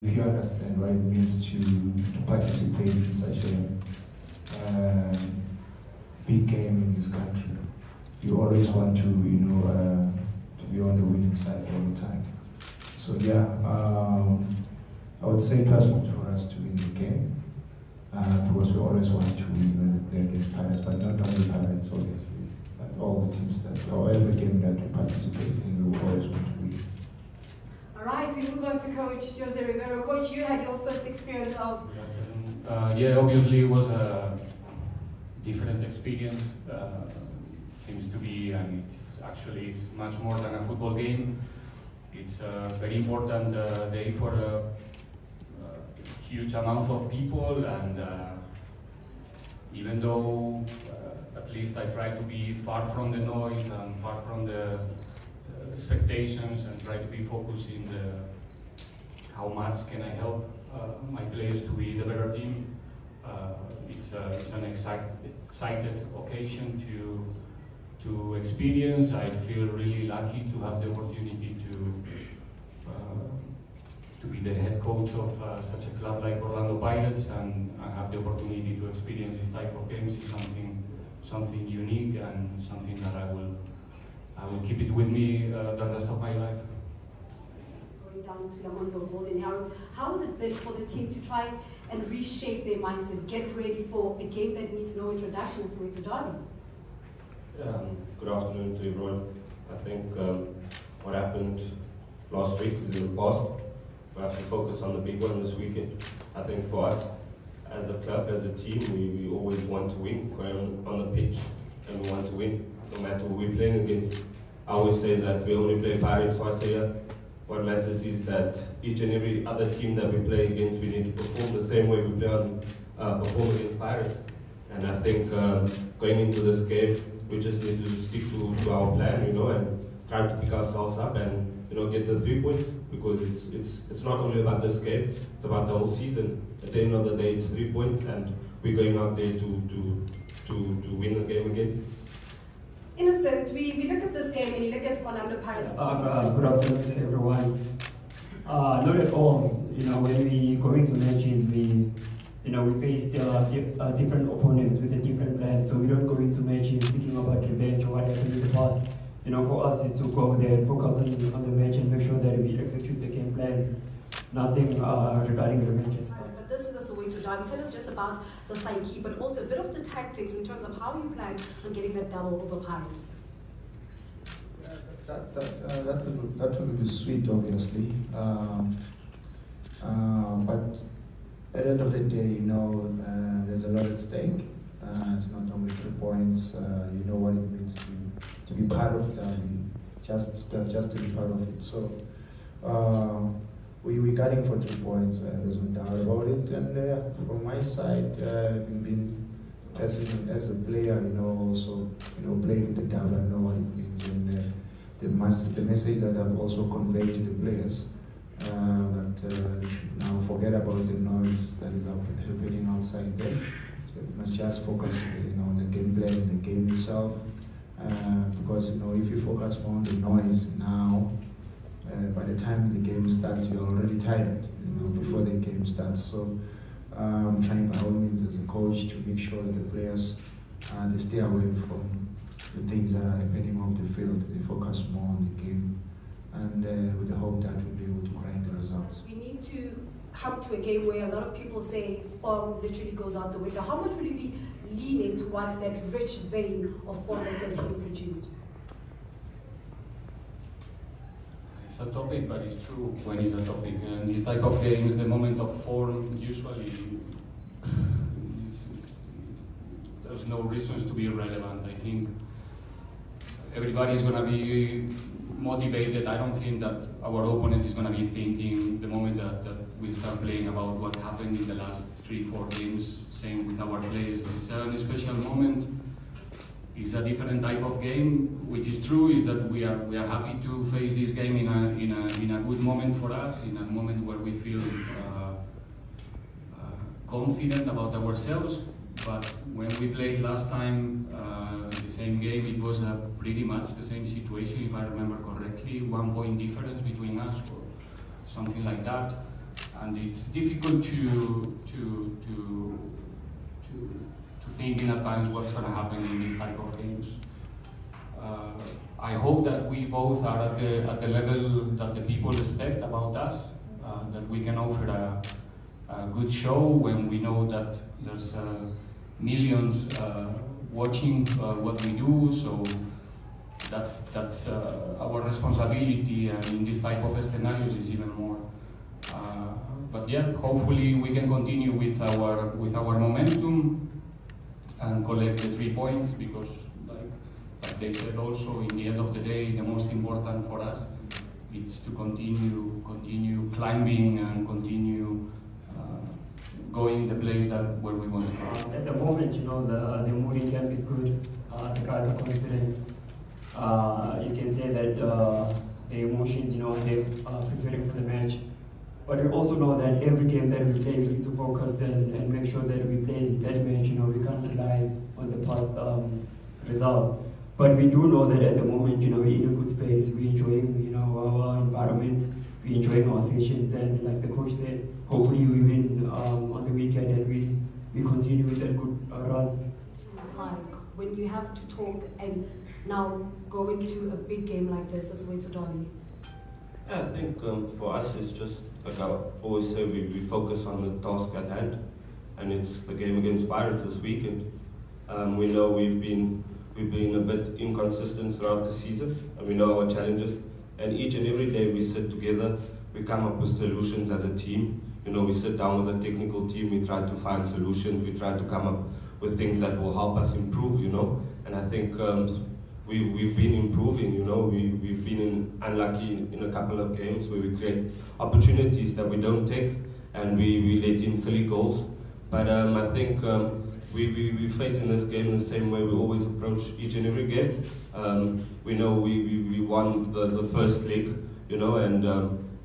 If you understand what it means to participate in such a big game in this country, you always want to, to be on the winning side all the time. So yeah, I would say it was good for us to win the game because we always want to play against Pirates, but not only Pirates, obviously, but all the teams or every game that we participate in, we always want to win. All right, we move on to Coach Jose Riveiro. Coach, you had your first experience of... yeah, obviously it was a different experience. It seems to be, and it actually is much more than a football game. It's a very important day for a huge amount of people, and even though at least I try to be far from the noise and far from the expectations and try to be focused in how much can I help my players to be the better team. It's an excited occasion to experience. I feel really lucky to have the opportunity to be the head coach of such a club like Orlando Pirates, and I have the opportunity to experience this type of games. Is something unique and something that I will keep it with me the rest of my life. Going down to Yamongo Golden Arrows, how has it been for the team to try and reshape their mindset, get ready for a game that needs no introduction in Soweto Derby? Good afternoon to everyone. I think what happened last week is in the past. We have to focus on the big one this weekend. I think for us, as a club, as a team, we always want to win. We're on the pitch and we want to win, no matter who we're playing against. I always say that we only play Pirates twice a year. What matters is that each and every other team that we play against, we need to perform the same way we perform against Pirates. And I think going into this game, we just need to stick to our plan, and try to pick ourselves up and get the 3 points, because it's not only about this game, it's about the whole season. At the end of the day, it's 3 points, and we're going out there to win the game again. Innocent, we look at this game and you look at Orlando Pirates. Good afternoon to everyone. Not at all. When we go into matches, we face different opponents with a different plan. So we don't go into matches thinking about revenge or what happened in the past. For us is to go there and focus on the match and make sure that we execute the game plan. Nothing regarding revenge and stuff. But this is a Soweto Derby. Tell us just about the psyche, but also a bit of the tactics in terms of how you plan on getting that double over Pirates. That will be sweet, obviously. But at the end of the day, there's a lot at stake. It's not only 3 points. You know what it means to be part of Derby, just to be part of it. So we're gunning for 3 points. There's no doubt about it. And from my side, having been tested as a player, also playing the Derby, I know what it means, and the message that I've also conveyed to the players that you should now forget about the noise that is happening outside there. So we must just focus on the game plan, the game itself. Because if you focus on the noise now, by the time the game starts, you're already tired. Before the game starts. So I'm trying by all means as a coach to make sure that the players they stay away from the things that are happening off the field. They focus more on the game, and with the hope that we'll be able to grind the results. We need to come to a game where a lot of people say form literally goes out the window. How much will you be leaning towards that rich vein of form that the team produced? It's a topic, but it's true when it's a topic. And this type of games, the moment of form usually there's no reasons to be irrelevant. I think everybody's going to be motivated. I don't think that our opponent is going to be thinking the moment that we start playing about what happened in the last 3-4 games. Same with our players. It's a special moment. It's a different type of game. Which is true is that we are happy to face this game in a good moment for us, in a moment where we feel confident about ourselves. But when we played last time the same game, it was pretty much the same situation, if I remember correctly. 1 point difference between us, or something like that. and it's difficult to think in advance what's going to happen in these type of games. I hope that we both are at the level that the people expect about us, that we can offer a good show when we know that there's millions watching what we do. So that's our responsibility, and in this type of scenarios is even more. But yeah, hopefully we can continue with our momentum and collect the 3 points, because like they said also, in the end of the day, the most important for us is to continue climbing and continue going the place where we want to go. At the moment, you know, the mood in camp is good. The guys are confident. You can say that the emotions, you know, they're preparing for the match. But we also know that every game that we play, we need to focus and make sure that we play that match. You know, we can't rely on the past results. But we do know that at the moment, you know, we're in a good space. We're enjoying, you know, our environment. We're enjoying our sessions, and like the coach said, hopefully we win on the weekend, and we continue with that good run. When you have to talk and now go into a big game like this as Soweto Derby. Yeah, I think for us it's just, like I always say, we focus on the task at hand, and it's the game against Pirates this weekend. We know we've been a bit inconsistent throughout the season, and we know our challenges. And each and every day we sit together, we come up with solutions as a team. You know, we sit down with a technical team, we try to find solutions, we try to come up with things that will help us improve, you know. And I think we've been improving, you know. We've been unlucky in a couple of games where we create opportunities that we don't take, and we let in silly goals. But I think we're facing this game the same way we always approach each and every game. We know we won the first leg, you know, and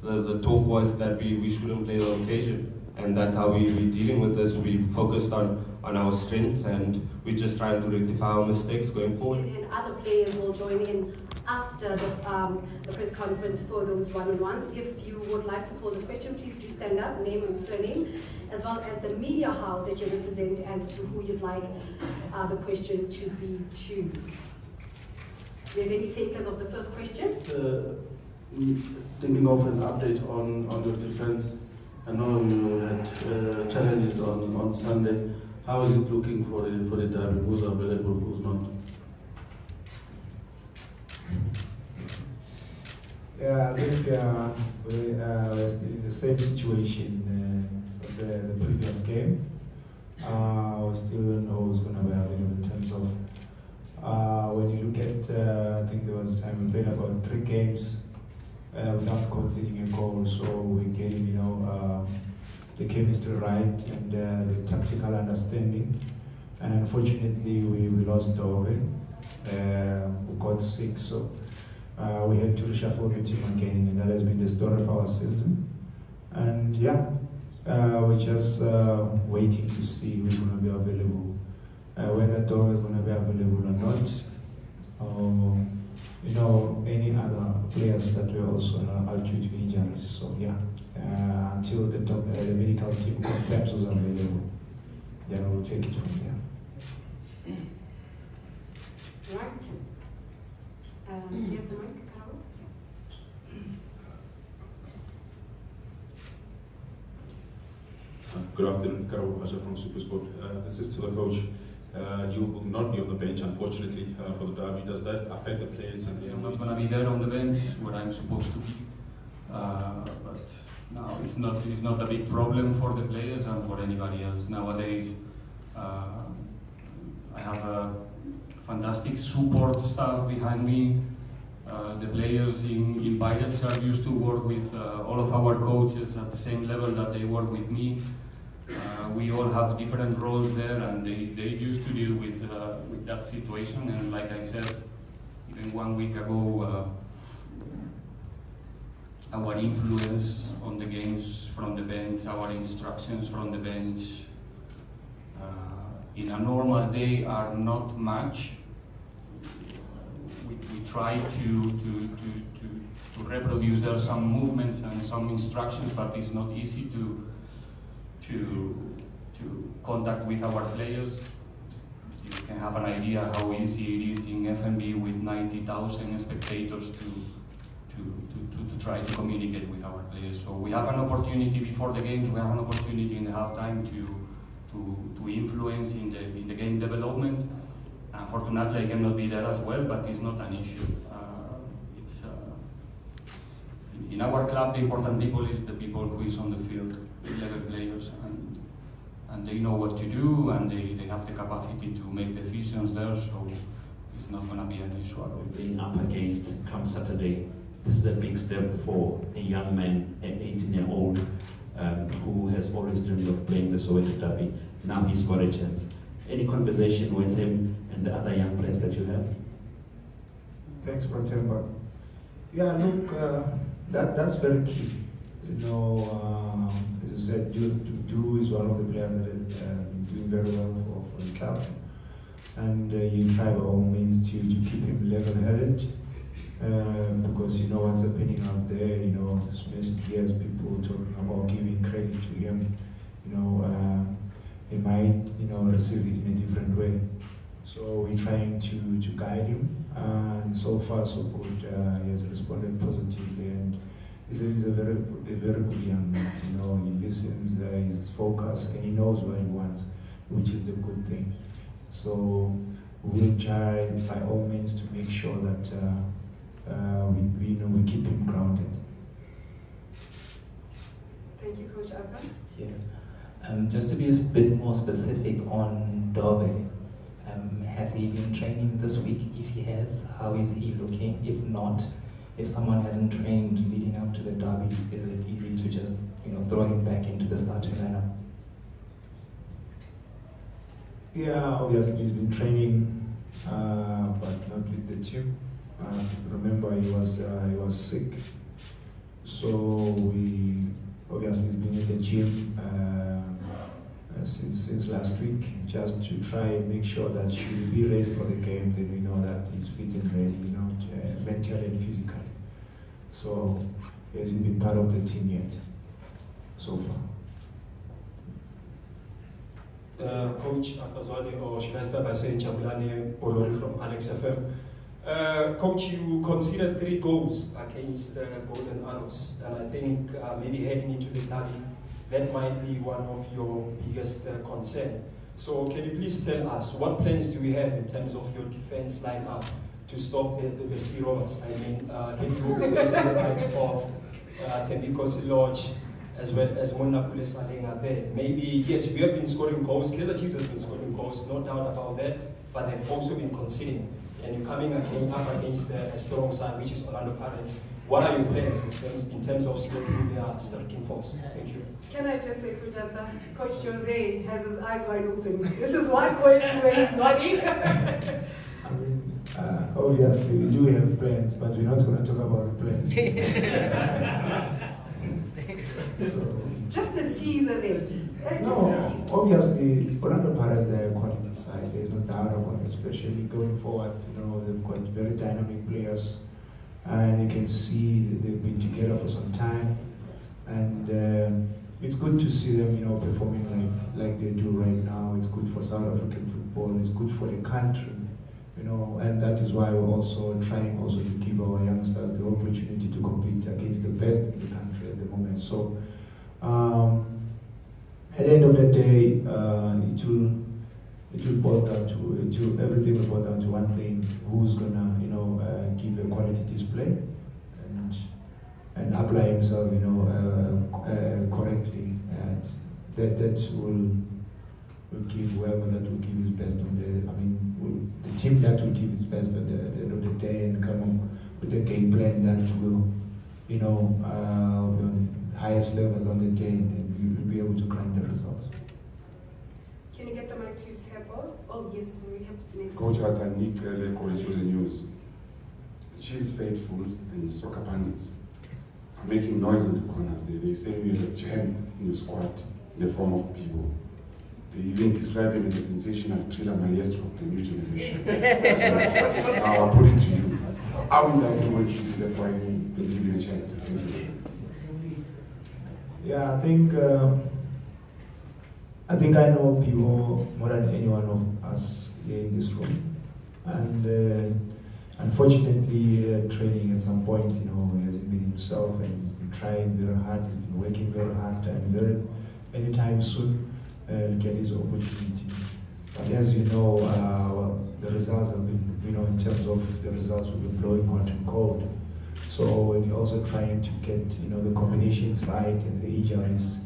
the talk was that we shouldn't play the occasion, and that's how we're dealing with this. We focused on our strengths, and we're just trying to rectify our mistakes going forward. And other players will join in after the press conference for those one-on-ones. If you would like to pose a question, please do stand up, name and surname, as well as the media house that you represent and to who you'd like the question to be to. Do you have any takers of the first question? Thinking of an update on your defense. I know you had challenges on Sunday. How is it looking for the derby? Who's available, who's not? Yeah, I think we're still in the same situation of the previous game. We still don't know who's going to be available in terms of when you look at, I think there was a time we played about 3 games without conceding a goal, so we getting, you know, the chemistry right and the tactical understanding. And unfortunately, we lost Derby. We got 6, so we had to reshuffle the team again, and that has been the story of our season. And yeah, we're just waiting to see who's going to be available, whether Derby is going to be available or not, or you know, any other players that were also out due to injuries. So yeah, until the medical team confirms who's available, then we'll take it from there. Right. Do you have the mic, Carol? Good afternoon, Carol Pasha from Supersport. This is to the coach. You will not be on the bench, unfortunately, for the derby. Does that affect the players? And I'm not going to be there on the bench where I'm supposed to be. But no, it's not a big problem for the players and for anybody else. Nowadays, I have a fantastic support staff behind me. The players in Pirates are used to work with all of our coaches at the same level that they work with me. We all have different roles there, and they used to deal with that situation. And like I said, even 1 week ago, our influence on the games from the bench, our instructions from the bench, in a normal day are not much. we try to reproduce there some movements and some instructions, but it's not easy to contact with our players. You can have an idea how easy it is in FNB with 90,000 spectators to try to communicate with our players. So we have an opportunity before the games, we have an opportunity in the halftime to influence in the game development. Unfortunately, I cannot be there as well, but it's not an issue. In our club, the important people is the people who is on the field, 11 players, and they know what to do, and they have the capacity to make decisions there, so it's not going to be an issue at all. Being up against come Saturday, this is a big step for a young man, an 18-year-old, who has always dreamed of playing the Soweto Derby. Now he's got a chance. Any conversation with him and the other young players that you have? Thanks, Pratemba. Yeah, look, that's very key. You know, as I said, Du is one of the players that has been doing very well for the club, and you try by all means to keep him level-headed, because you know what's happening out there. You know, especially hears people talking about giving credit to him. You know, he might receive it in a different way. So we're trying to guide him, and so far so good. He has responded positively, and he's a very good young man. You know, he listens, he's focused, and he knows what he wants, which is the good thing. So we will try by all means to make sure that we keep him grounded. Thank you, Coach Aka. Yeah, just to be a bit more specific on Derby. Has he been training this week? If he has, how is he looking? If not, if someone hasn't trained leading up to the Derby, is it easy to just throw him back into the starting lineup? Yeah, obviously he's been training, but not with the team. Remember, he was sick, so obviously he's been in the gym since last week, just to try and make sure that she will be ready for the game. Then we know that he's fit and ready, mentally and physically. So he hasn't been part of the team yet, so far. Coach Zwane, or should I start by saying Jabulani Bolori from Alex FM. Coach, you conceded 3 goals against the Golden Arrows, and I think maybe heading into the derby, that might be one of your biggest concern. So can you please tell us, what plans do we have in terms of your defense lineup to stop the Sea Robbers? I mean, can you go with the likes of Tembiko Siloj, as well as Mona Pulesalenga there? Maybe, yes, we have been scoring goals. Kaizer Chiefs has been scoring goals, no doubt about that, but they've also been conceding. And you're coming up against a strong side, which is Orlando Pirates. What are your plans in terms of stopping their striking force? Thank you. Can I just say, Coach Jose has his eyes wide open. This is one question where he's nodding. I mean, obviously we do have plans, but we're not going to talk about the plans. So, just the teaser there. No, obviously, Orlando Pirates, they're a quality side. There's no doubt about it, especially going forward. They've got very dynamic players, and you can see they've been together for some time, and it's good to see them, performing like they do right now. It's good for South African football. It's good for the country, and that is why we're also trying to give our youngsters the opportunity to compete against the best in the country at the moment. So, at the end of the day, it will boil down to everything will boil down to one thing: who's gonna, give a quality display and apply himself, correctly, and that will give whoever that will give his best on the team that will give its best at the end of the day and come up with a game plan that will, be on the highest level on the day, and we will be able to grind the results. Can you get the mic to Tebo? Oh yes, we have next. Coach Atanik College was the news. She's faithful, and soccer pundits are making noise in the corners. They say we have a gem in the squad in the form of people. They even describe him as a sensational thriller maestro of the new generation. So now I put it to you. How would I want to see the boy been given a chance? Thank you. Yeah, I think I know people more than any one of us here in this room, and unfortunately, training at some point, he hasn't been himself, and he's been trying very hard, he's been working very hard, and anytime soon he'll get his opportunity. But as you know, the results have been, in terms of the results, we've been blowing hot and cold. So we're also trying to get, the combinations right and the injuries,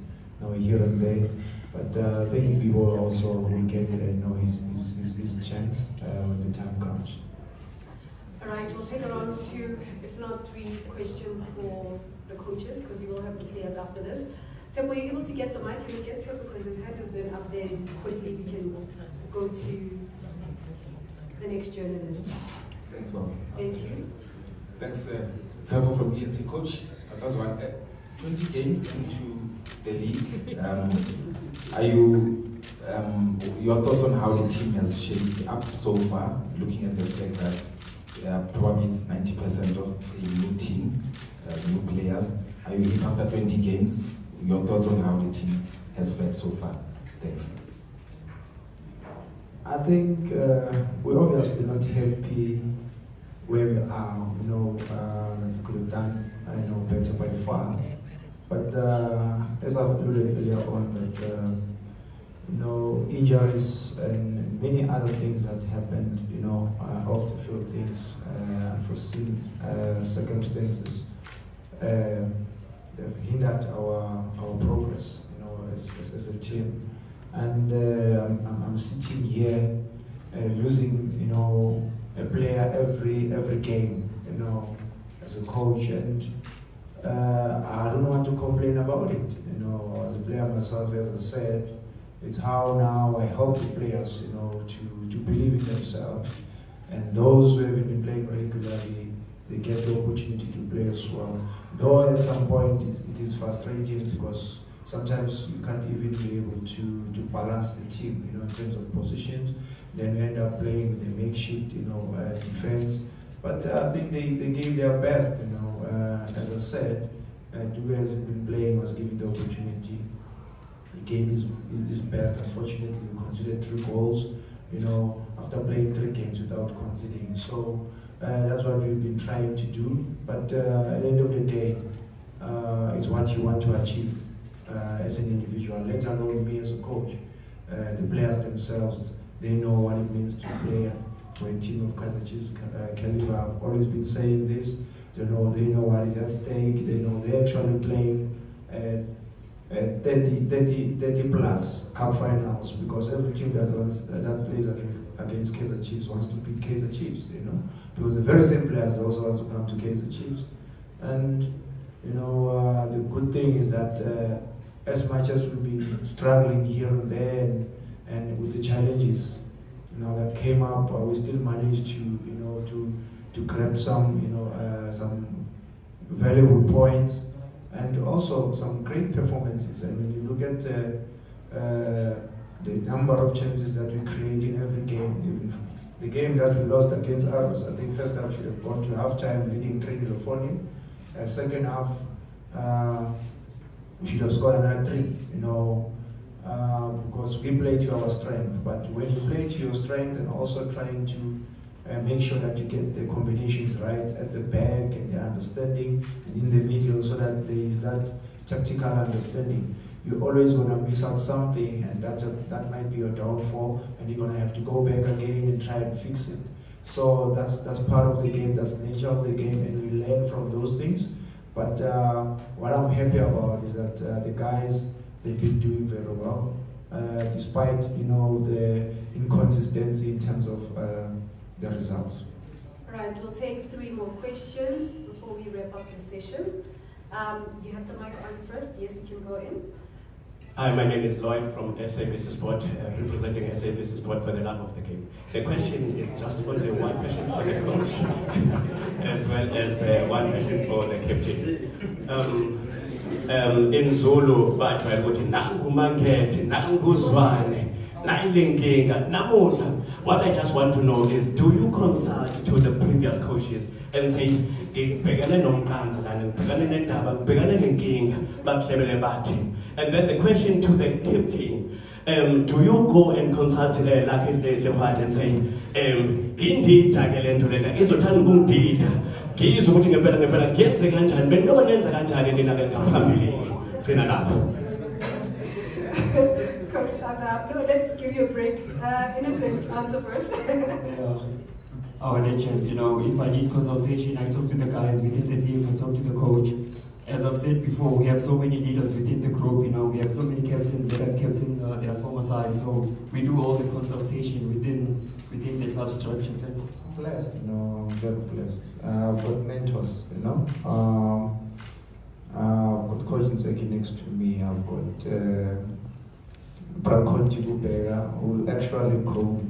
here and there. But I think people also will get his chance when the time comes. All right, we'll take around 2, if not 3 questions for the coaches, because you will have the players after this. Tim, were you able to get the mic? Can we get Tim, because his hand has been up there. Quickly, we can go to the next journalist. Thanks, Mom. Thank you. Thanks, Tsabo from ENC. Coach, that's one. 20 games into the league. Are you, your thoughts on how the team has shaped up so far, looking at the fact that probably it's 90% of a new team, new players. Are you, after 20 games, your thoughts on how the team has fared so far? Thanks. I think we're obviously not happy where we are. That could have done, better by far. But as I've alluded earlier on, that injuries and many other things that happened, off the field things, unforeseen circumstances, they've hindered our progress, as a team. And I'm sitting here losing, a player every game, as a coach, and I don't want to complain about it. As a player myself, as I said, it's how now I help the players, to believe in themselves. And those who have been playing regularly, they get the opportunity to play as well. Though at some point it is frustrating, because sometimes you can't even be able to balance the team, in terms of positions. Then we end up playing with a makeshift, defense. But I think they gave their best, as I said, Dube has been playing, was given the opportunity. He gave his best. Unfortunately, we considered 3 goals, after playing 3 games without conceding. So that's what we've been trying to do. But at the end of the day, it's what you want to achieve as an individual, let alone me as a coach. The players themselves, they know what it means to play for a team of Kaizer Chiefs caliber. I've always been saying this. They know what is at stake. They know they're actually playing 30 plus cup finals, because every team that plays against Kaizer Chiefs wants to beat Kaizer Chiefs, because the very same players also wants to come to Kaizer Chiefs. And the good thing is that as much as we've been struggling here and there, and with the challenges that came up, we still managed to grab some some valuable points, and also some great performances. And when you look at the number of chances that we create in every game, even the game that we lost against Arrows, I think first half should have gone to half-time leading 3-0 for him. Second half, we should have scored another 3, because we play to our strength. But when you play to your strength, and also trying to make sure that you get the combinations right at the back, and the understanding, and in the middle, so that there is that tactical understanding, you're always going to miss out something, and that might be your downfall, and you're going to have to go back again and try and fix it. So that's part of the game, that's the nature of the game, and we learn from those things. But what I'm happy about is that the guys, they've been doing very well, despite the inconsistency in terms of the results. All right, we'll take 3 more questions before we wrap up the session. You have the mic on first. Yes, you can go in. Hi, my name is Lloyd from SABC Sport, representing SABC Sport for the love of the game. The question is just only one question for the coach, as well as one question for the captain. In Zulu, nangu Mangete, nangu Zwane, What I just want to know is, do you consult to the previous coaches and say, and then the question to the captain, do you go and consult Lewat and say, indeed, Coach, no, let's give you a break. Innocent, answer first. Our legend, you know, if I need consultation, I talk to the guys within the team, I talk to the coach. As I've said before, we have so many leaders within the group, you know, we have so many captains that have captained their former side, so we do all the consultation within the club structure. I'm blessed, you know, I'm very blessed. I've got mentors, you know. I've got Coach Ntseki next to me, I've got Brakonti Bubega, who actually groomed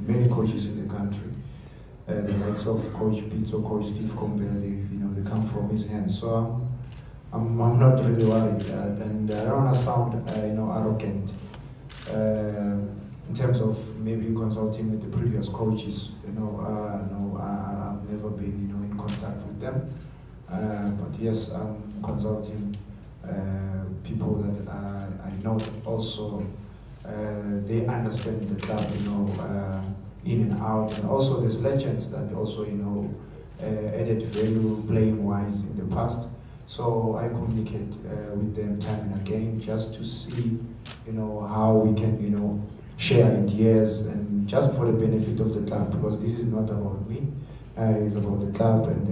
many coaches in the country. The likes of Coach Pizzo, Coach Steve Compere, you know, they come from his hands. So I'm not really worried, and I don't want to sound, you know, arrogant in terms of maybe consulting with the previous coaches. You know, no, I've never been, you know, in contact with them. But yes, I'm consulting people that I know also they understand the club, you know, in and out, and also there's legends that also, you know, added value playing wise in the past. So I communicate with them time and again just to see, you know, how we can, you know, share ideas and just for the benefit of the club, because this is not about me. It's about the club and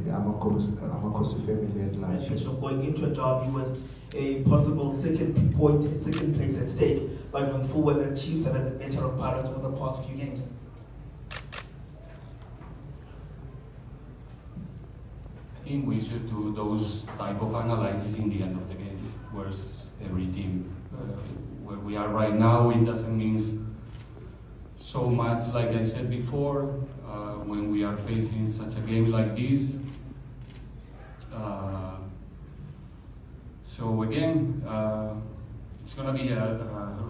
the Amakosi family at large. So going into a derby with a possible second place at stake, but going forward, the Chiefs are at the better of Pirates for the past few games. I think we should do those type of analysis in the end of the game. Where's every team? Where we are right now, it doesn't mean so much, like I said before, when we are facing such a game like this. So again, it's going to be a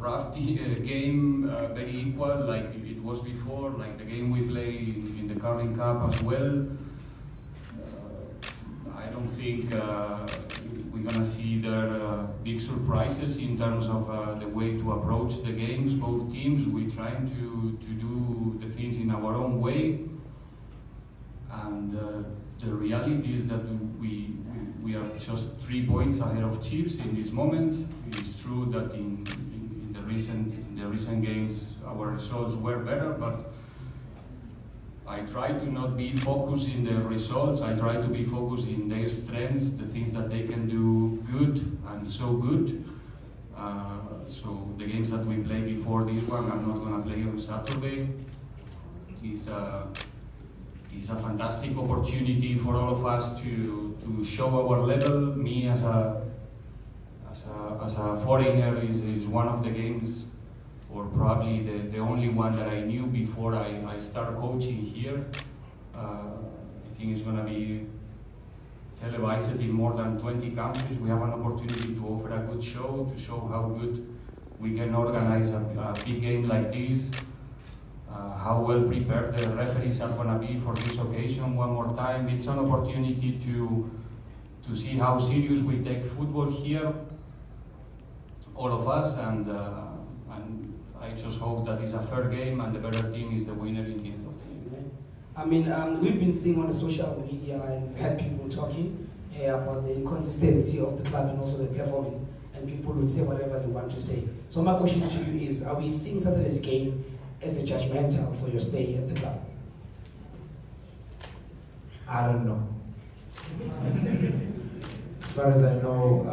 rough game, very equal, like it was before, like the game we play in the Carling Cup as well. I don't think we're going to see there big surprises in terms of the way to approach the games. Both teams, we're trying to do the things in our own way. And the reality is that we are just 3 points ahead of Chiefs in this moment. It's true that in the recent games our results were better, but I try to not be focused in the results. I try to be focused in their strengths, the things that they can do good and so good. So the games that we play before this one, I'm not going to play on Saturday. It's a fantastic opportunity for all of us to show our level. Me as a foreigner is one of the games, or probably the only one that I knew before I started coaching here. I think it's going to be televised in more than 20 countries. We have an opportunity to offer a good show, to show how good we can organize a big game like this, how well prepared the referees are going to be for this occasion one more time. It's an opportunity to see how serious we take football here, all of us, and I just hope that it's a fair game and the better team is the winner in the end of the game. I mean, we've been seeing on the social media and we've had people talking about the inconsistency of the club and also the performance, and people would say whatever they want to say. So my question to you is, are we seeing Saturday's game as a judgmental for your stay at the club? I don't know. As far as I know,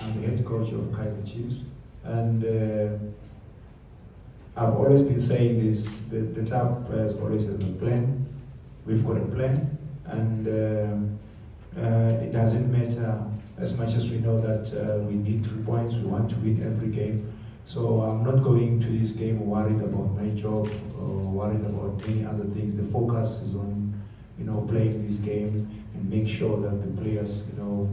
I'm the head coach of Kaizer Chiefs, and I've always been saying this, the club has always has a plan. We've got a plan, and it doesn't matter as much as we know that we need 3 points, we want to win every game. So I'm not going to this game worried about my job or worried about any other things. The focus is on, you know, playing this game and make sure that the players, you know,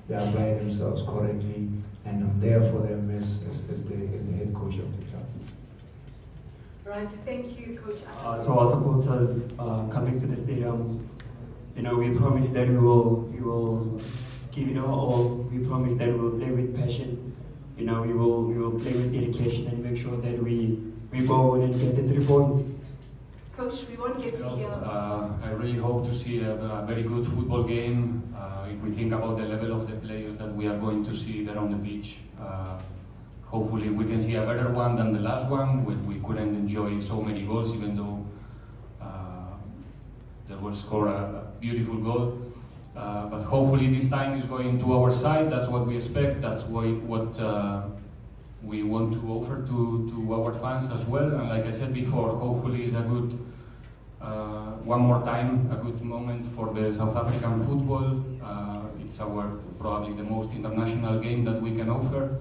they apply themselves correctly, and I'm there for them as the head coach. Right, thank you, Coach. To our supporters coming to the stadium, we promise that we will give it our all. We promise that we will play with passion. We will play with dedication and make sure that we go on and get the 3 points. Coach, we won't get to hear. I really hope to see a very good football game. If we think about the level of the players that we are going to see there on the pitch, hopefully we can see a better one than the last one, when we couldn't enjoy so many goals, even though there was scored a beautiful goal. But hopefully this time is going to our side. That's what we expect. That's what we want to offer to our fans as well. And like I said before, hopefully it's a good, one more time, a good moment for the South African football. It's probably the most international game that we can offer.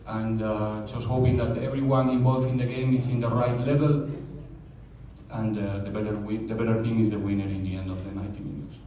And just hoping that everyone involved in the game is in the right level. And the better team is the winner in the end of the 90 minutes.